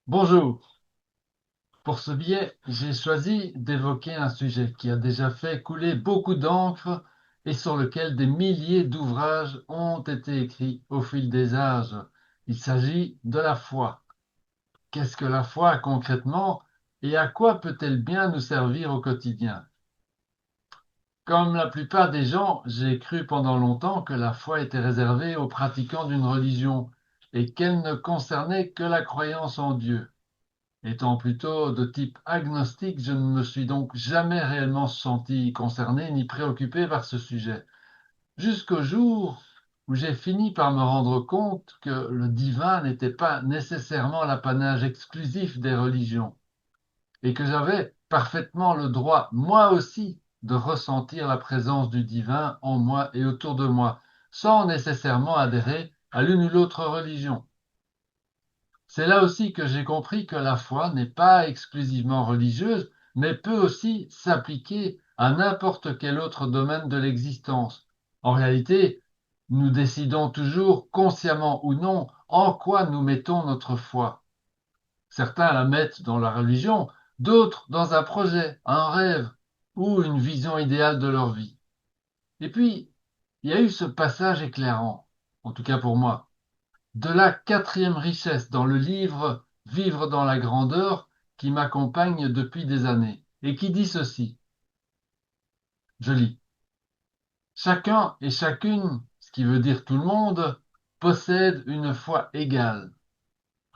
Bonjour. Pour ce billet, j'ai choisi d'évoquer un sujet qui a déjà fait couler beaucoup d'encre et sur lequel des milliers d'ouvrages ont été écrits au fil des âges. Il s'agit de la foi. Qu'est-ce que la foi concrètement et à quoi peut-elle bien nous servir au quotidien? Comme la plupart des gens, j'ai cru pendant longtemps que la foi était réservée aux pratiquants d'une religion et qu'elle ne concernait que la croyance en Dieu. Étant plutôt de type agnostique, je ne me suis donc jamais réellement senti concerné ni préoccupé par ce sujet, jusqu'au jour où j'ai fini par me rendre compte que le divin n'était pas nécessairement l'apanage exclusif des religions, et que j'avais parfaitement le droit, moi aussi, de ressentir la présence du divin en moi et autour de moi, sans nécessairement adhérer à l'une ou l'autre religion. C'est là aussi que j'ai compris que la foi n'est pas exclusivement religieuse, mais peut aussi s'appliquer à n'importe quel autre domaine de l'existence. En réalité, nous décidons toujours, consciemment ou non, en quoi nous mettons notre foi. Certains la mettent dans la religion, d'autres dans un projet, un rêve ou une vision idéale de leur vie. Et puis, il y a eu ce passage éclairant, en tout cas pour moi, de la quatrième richesse dans le livre Vivre dans la grandeur qui m'accompagne depuis des années et qui dit ceci. Je lis. Chacun et chacune, ce qui veut dire tout le monde, possède une foi égale.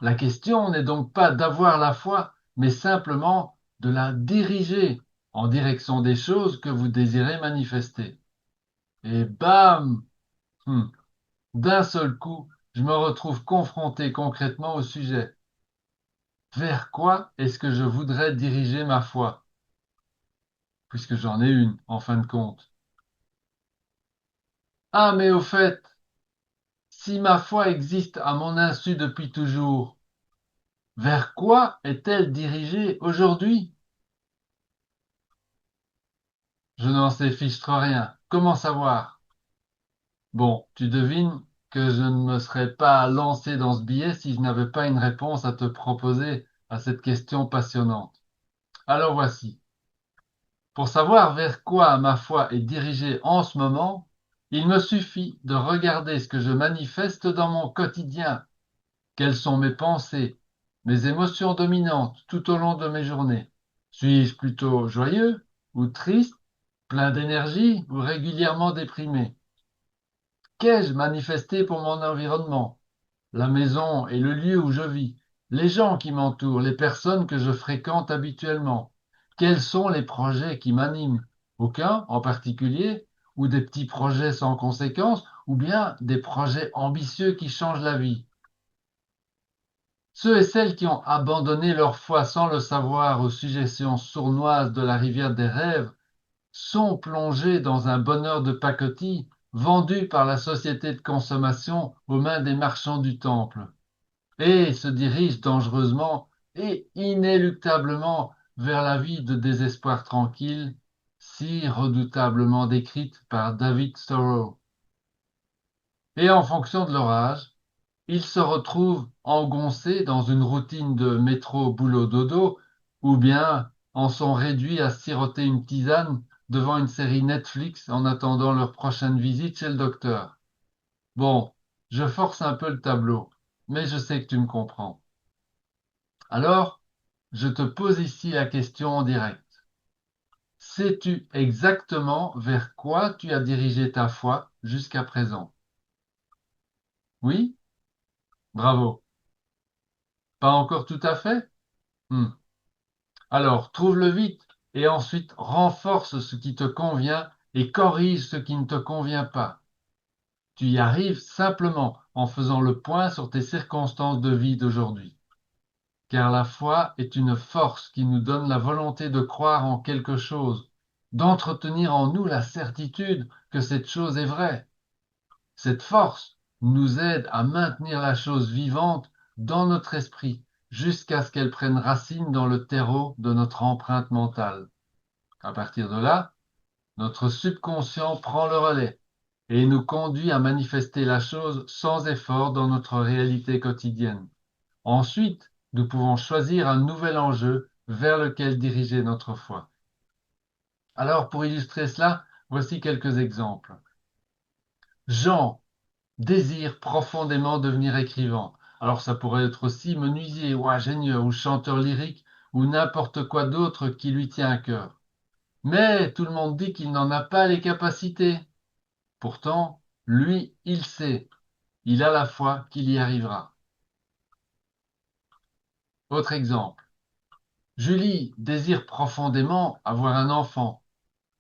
La question n'est donc pas d'avoir la foi, mais simplement de la diriger en direction des choses que vous désirez manifester. Et bam, hmm, d'un seul coup, je me retrouve confronté concrètement au sujet. Vers quoi est-ce que je voudrais diriger ma foi, puisque j'en ai une, en fin de compte? Ah, mais au fait, si ma foi existe à mon insu depuis toujours, vers quoi est-elle dirigée aujourd'hui? Je n'en sais fichtre rien. Comment savoir? Bon, tu devines que je ne me serais pas lancé dans ce billet si je n'avais pas une réponse à te proposer à cette question passionnante. Alors voici. Pour savoir vers quoi ma foi est dirigée en ce moment, il me suffit de regarder ce que je manifeste dans mon quotidien. Quelles sont mes pensées, mes émotions dominantes tout au long de mes journées? Suis-je plutôt joyeux ou triste, plein d'énergie ou régulièrement déprimé? Qu'ai-je manifesté pour mon environnement, la maison et le lieu où je vis, les gens qui m'entourent, les personnes que je fréquente habituellement? Quels sont les projets qui m'animent? Aucun en particulier, ou des petits projets sans conséquence, ou bien des projets ambitieux qui changent la vie? Ceux et celles qui ont abandonné leur foi sans le savoir aux suggestions sournoises de la rivière des rêves sont plongés dans un bonheur de pacotille vendu par la société de consommation aux mains des marchands du temple, et se dirigent dangereusement et inéluctablement vers la vie de désespoir tranquille, si redoutablement décrite par David Thoreau. Et en fonction de leur âge, ils se retrouvent engoncés dans une routine de métro boulot dodo, ou bien en sont réduits à siroter une tisane devant une série Netflix en attendant leur prochaine visite chez le docteur. Bon, je force un peu le tableau, mais je sais que tu me comprends. Alors, je te pose ici la question en direct. Sais-tu exactement vers quoi tu as dirigé ta foi jusqu'à présent? Oui? Bravo. Pas encore tout à fait? Hmm. Alors, trouve-le vite et ensuite renforce ce qui te convient et corrige ce qui ne te convient pas. Tu y arrives simplement en faisant le point sur tes circonstances de vie d'aujourd'hui. Car la foi est une force qui nous donne la volonté de croire en quelque chose, d'entretenir en nous la certitude que cette chose est vraie. Cette force nous aide à maintenir la chose vivante dans notre esprit jusqu'à ce qu'elle prenne racine dans le terreau de notre empreinte mentale. À partir de là, notre subconscient prend le relais et nous conduit à manifester la chose sans effort dans notre réalité quotidienne. Ensuite, nous pouvons choisir un nouvel enjeu vers lequel diriger notre foi. Alors, pour illustrer cela, voici quelques exemples. Jean désire profondément devenir écrivain. Alors, ça pourrait être aussi menuisier ou ingénieur ou chanteur lyrique ou n'importe quoi d'autre qui lui tient à cœur. Mais tout le monde dit qu'il n'en a pas les capacités. Pourtant, lui, il sait, il a la foi qu'il y arrivera. Autre exemple. Julie désire profondément avoir un enfant.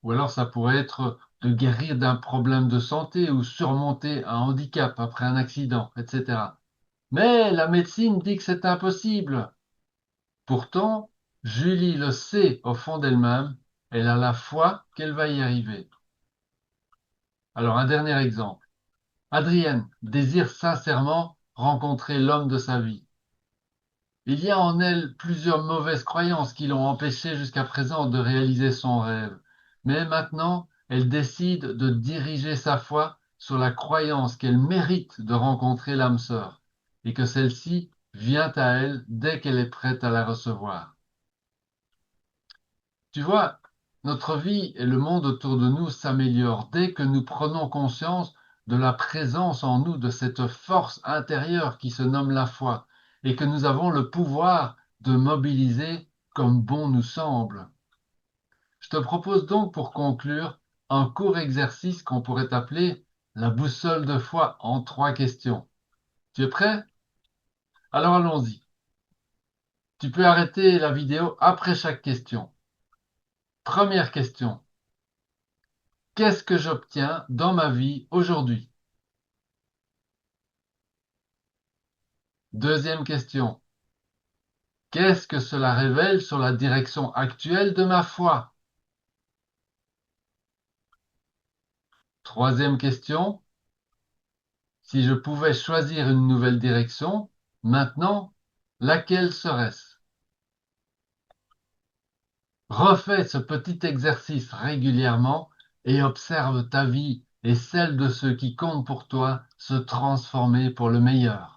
Ou alors ça pourrait être de guérir d'un problème de santé ou surmonter un handicap après un accident, etc. Mais la médecine dit que c'est impossible. Pourtant, Julie le sait au fond d'elle-même, elle a la foi qu'elle va y arriver. Alors un dernier exemple. Adrienne désire sincèrement rencontrer l'homme de sa vie. Il y a en elle plusieurs mauvaises croyances qui l'ont empêchée jusqu'à présent de réaliser son rêve. Mais maintenant, elle décide de diriger sa foi sur la croyance qu'elle mérite de rencontrer l'âme sœur et que celle-ci vient à elle dès qu'elle est prête à la recevoir. Tu vois, notre vie et le monde autour de nous s'améliorent dès que nous prenons conscience de la présence en nous de cette force intérieure qui se nomme la foi et que nous avons le pouvoir de mobiliser comme bon nous semble. Je te propose donc pour conclure un court exercice qu'on pourrait appeler la boussole de foi en 3 questions. Tu es prêt? Alors allons-y. Tu peux arrêter la vidéo après chaque question. Première question. Qu'est-ce que j'obtiens dans ma vie aujourd'hui? Deuxième question. Qu'est-ce que cela révèle sur la direction actuelle de ma foi? Troisième question. Si je pouvais choisir une nouvelle direction, maintenant, laquelle serait-ce? Refais ce petit exercice régulièrement et observe ta vie et celle de ceux qui comptent pour toi se transformer pour le meilleur.